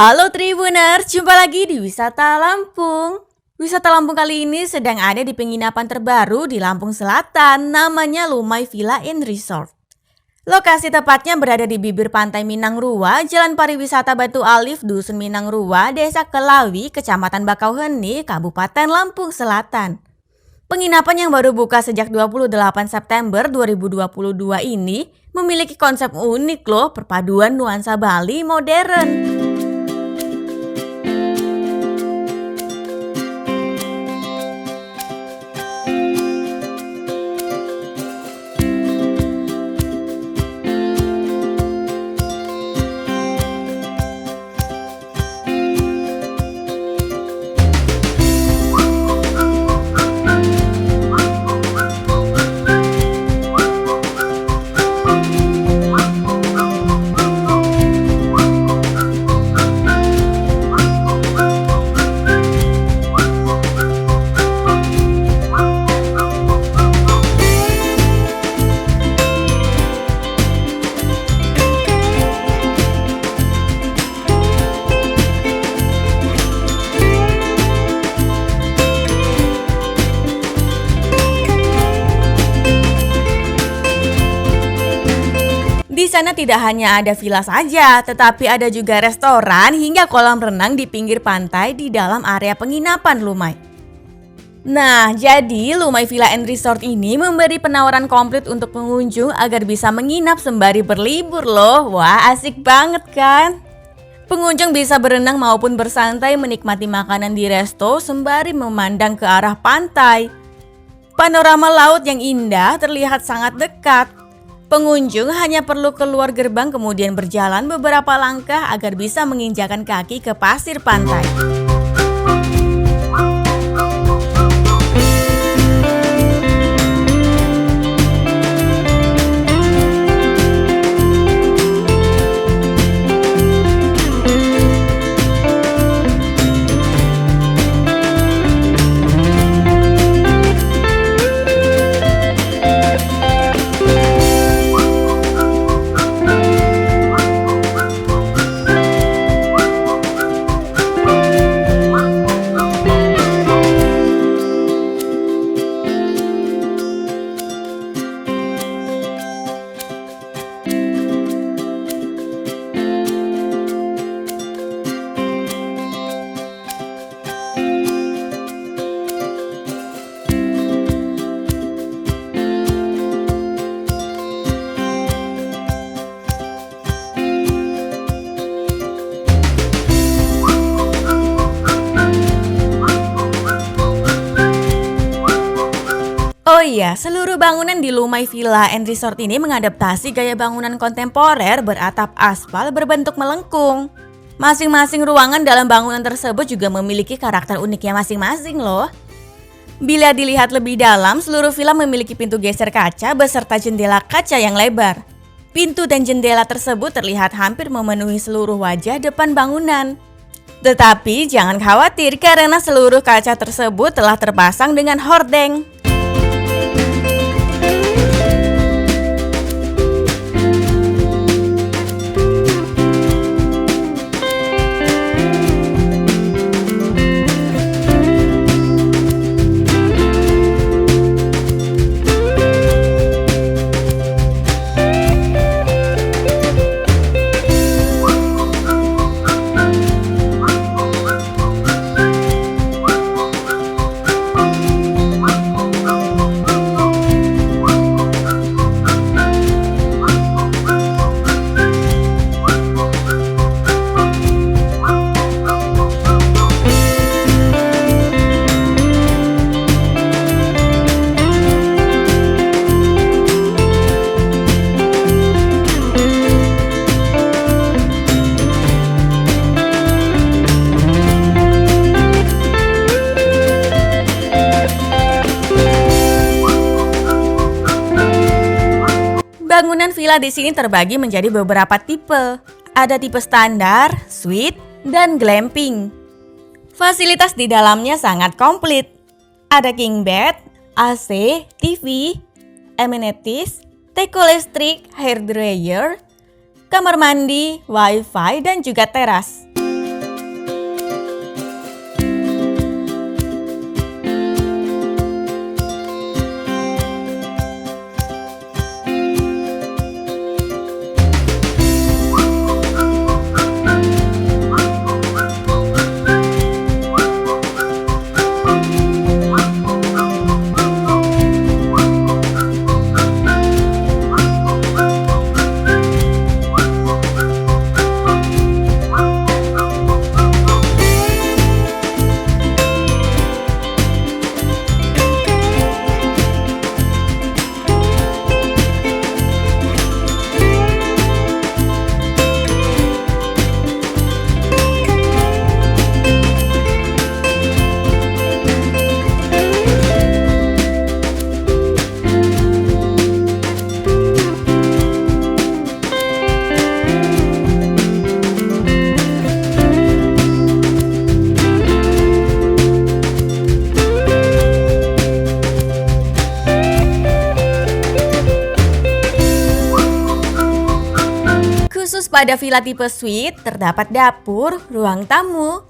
Halo Tribuners, jumpa lagi di Wisata Lampung. Wisata Lampung kali ini sedang ada di penginapan terbaru di Lampung Selatan, namanya Lumai Villa and Resort. Lokasi tepatnya berada di bibir pantai Minangrua, Jalan Pariwisata Batu Alif, Dusun Minangrua, Desa Kelawi, Kecamatan Bakauheni, Kabupaten Lampung Selatan. Penginapan yang baru buka sejak 28 September 2022 ini memiliki konsep unik loh, perpaduan nuansa Bali modern. Di sana tidak hanya ada villa saja, tetapi ada juga restoran hingga kolam renang di pinggir pantai di dalam area penginapan Lumai. Nah, jadi Lumai Villa and Resort ini memberi penawaran komplit untuk pengunjung agar bisa menginap sembari berlibur loh. Wah, asik banget kan? Pengunjung bisa berenang maupun bersantai menikmati makanan di resto sembari memandang ke arah pantai. Panorama laut yang indah terlihat sangat dekat. Pengunjung hanya perlu keluar gerbang kemudian berjalan beberapa langkah agar bisa menginjakan kaki ke pasir pantai. Oh iya, seluruh bangunan di Lumai Villa and Resort ini mengadaptasi gaya bangunan kontemporer beratap aspal berbentuk melengkung. Masing-masing ruangan dalam bangunan tersebut juga memiliki karakter uniknya masing-masing loh. Bila dilihat lebih dalam, seluruh villa memiliki pintu geser kaca beserta jendela kaca yang lebar. Pintu dan jendela tersebut terlihat hampir memenuhi seluruh wajah depan bangunan. Tetapi jangan khawatir karena seluruh kaca tersebut telah terpasang dengan hordeng. Bangunan villa di sini terbagi menjadi beberapa tipe. Ada tipe standar, suite, dan glamping. Fasilitas di dalamnya sangat komplit. Ada king bed, AC, TV, amenities, teko listrik, hair dryer, kamar mandi, wifi, dan juga teras. pada villa tipe suite terdapat dapur, ruang tamu,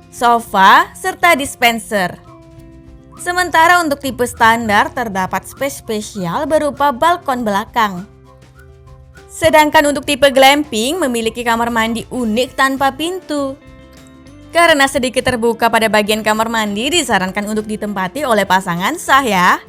sofa, serta dispenser. Sementara untuk tipe standar terdapat space spesial berupa balkon belakang. Sedangkan untuk tipe glamping memiliki kamar mandi unik tanpa pintu. Karena sedikit terbuka pada bagian kamar mandi, disarankan untuk ditempati oleh pasangan sah ya.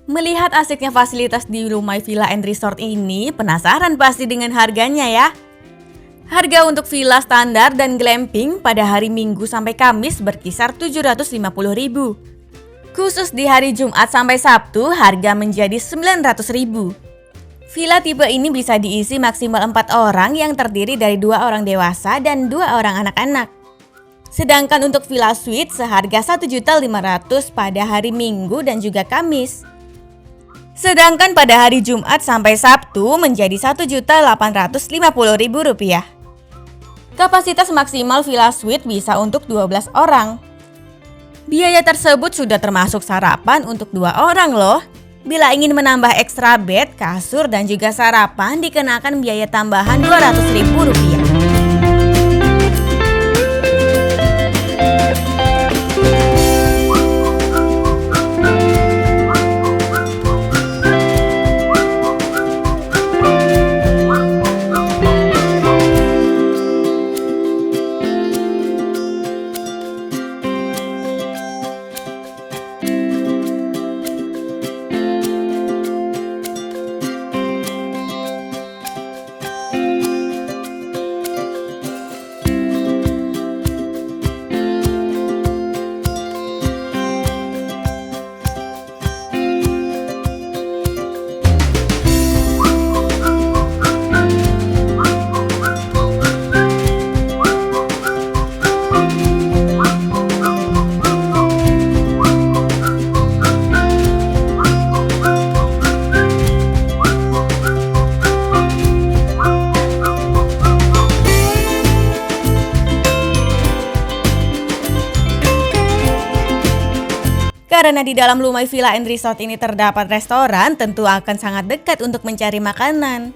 Melihat asiknya fasilitas di Lumai Villa and Resort ini, penasaran pasti dengan harganya ya. Harga untuk villa standar dan glamping pada hari Minggu sampai Kamis berkisar 750.000. Khusus di hari Jumat sampai Sabtu, harga menjadi 900.000. Villa tipe ini bisa diisi maksimal 4 orang yang terdiri dari 2 orang dewasa dan 2 orang anak-anak. Sedangkan untuk villa suite seharga 1.500.000 pada hari Minggu dan juga Kamis. Sedangkan pada hari Jumat sampai Sabtu menjadi Rp1.850.000. Kapasitas maksimal villa suite bisa untuk 12 orang. Biaya tersebut sudah termasuk sarapan untuk 2 orang loh. Bila ingin menambah ekstra bed, kasur, dan juga sarapan dikenakan biaya tambahan Rp200.000. Karena di dalam Lumai Villa and Resort ini terdapat restoran, tentu akan sangat dekat untuk mencari makanan.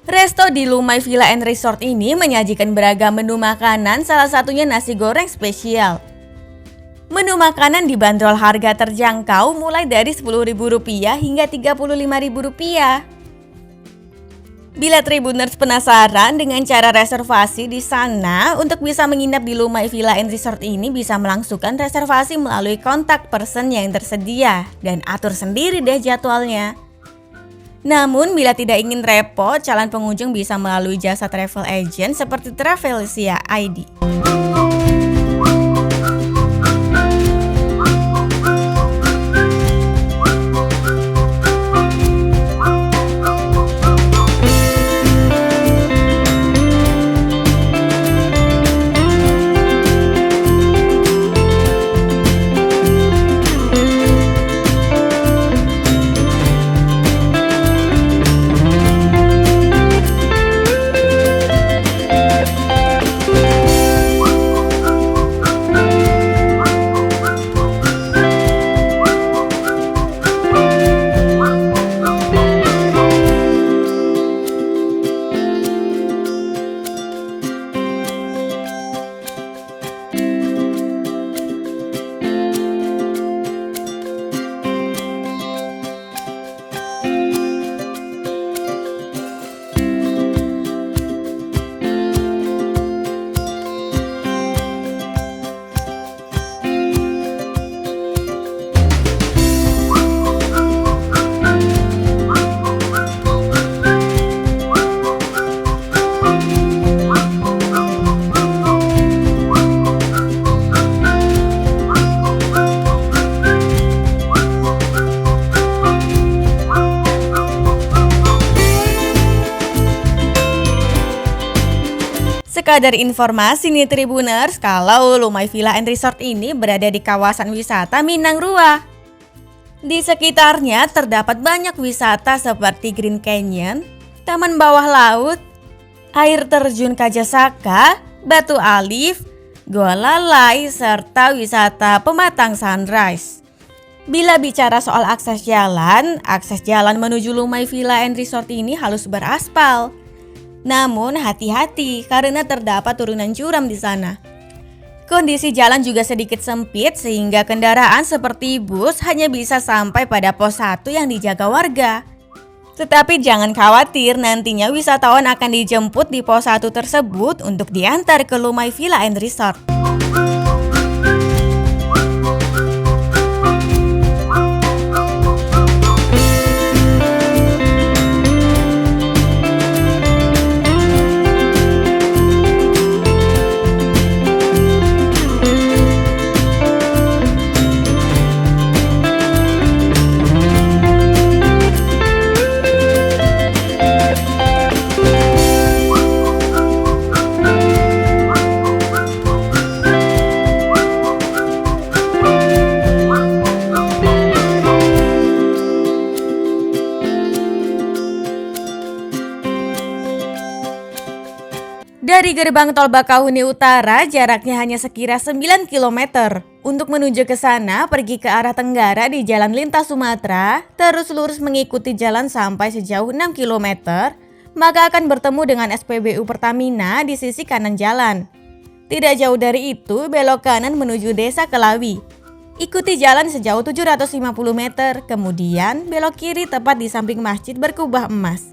Resto di Lumai Villa and Resort ini menyajikan beragam menu makanan, salah satunya nasi goreng spesial. Menu makanan dibanderol harga terjangkau mulai dari Rp10.000 hingga Rp35.000. Bila Tribuners penasaran dengan cara reservasi di sana, untuk bisa menginap di Lumai Villa and Resort ini bisa melangsungkan reservasi melalui kontak person yang tersedia dan atur sendiri deh jadwalnya. Namun bila tidak ingin repot, calon pengunjung bisa melalui jasa travel agent seperti Travelsia ID. Sekadar informasi nih Tribuners, kalau Lumai Villa and Resort ini berada di kawasan wisata Minang Rua. Di sekitarnya terdapat banyak wisata seperti Green Canyon, taman bawah laut, air terjun Kajasaka, Batu Alif, Goa Lalai, serta wisata Pematang Sunrise. Bila bicara soal akses jalan menuju Lumai Villa and Resort ini halus beraspal. Namun hati-hati karena terdapat turunan curam di sana. Kondisi jalan juga sedikit sempit sehingga kendaraan seperti bus hanya bisa sampai pada pos 1 yang dijaga warga. Tetapi jangan khawatir, nantinya wisatawan akan dijemput di pos 1 tersebut untuk diantar ke Lumai Villa and Resort. Dari gerbang tol Bakauheni Utara jaraknya hanya sekira 9 km. Untuk menuju ke sana, pergi ke arah tenggara di Jalan Lintas Sumatera, terus lurus mengikuti jalan sampai sejauh 6 km, maka akan bertemu dengan SPBU Pertamina di sisi kanan jalan. Tidak jauh dari itu, belok kanan menuju Desa Kelawi. Ikuti jalan sejauh 750 meter, kemudian belok kiri tepat di samping Masjid Berkubah Emas.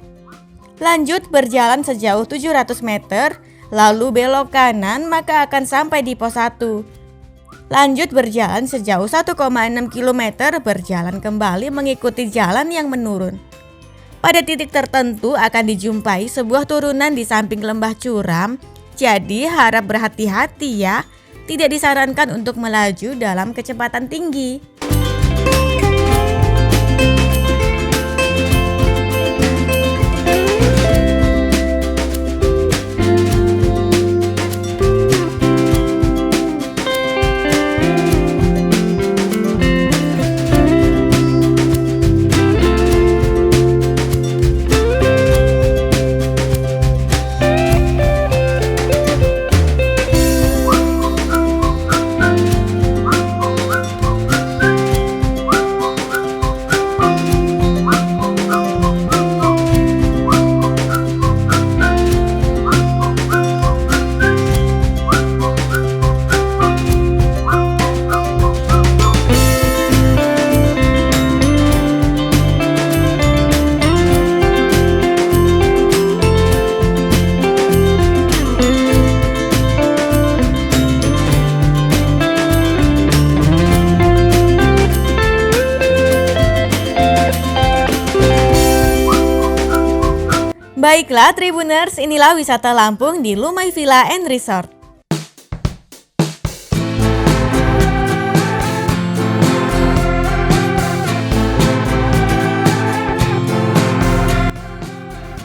Lanjut berjalan sejauh 700 meter, lalu belok kanan maka akan sampai di pos 1. Lanjut berjalan sejauh 1,6 km, berjalan kembali mengikuti jalan yang menurun. Pada titik tertentu akan dijumpai sebuah turunan di samping lembah curam, jadi harap berhati-hati ya, tidak disarankan untuk melaju dalam kecepatan tinggi. Baiklah Tribuners, inilah wisata Lampung di Lumai Villa and Resort.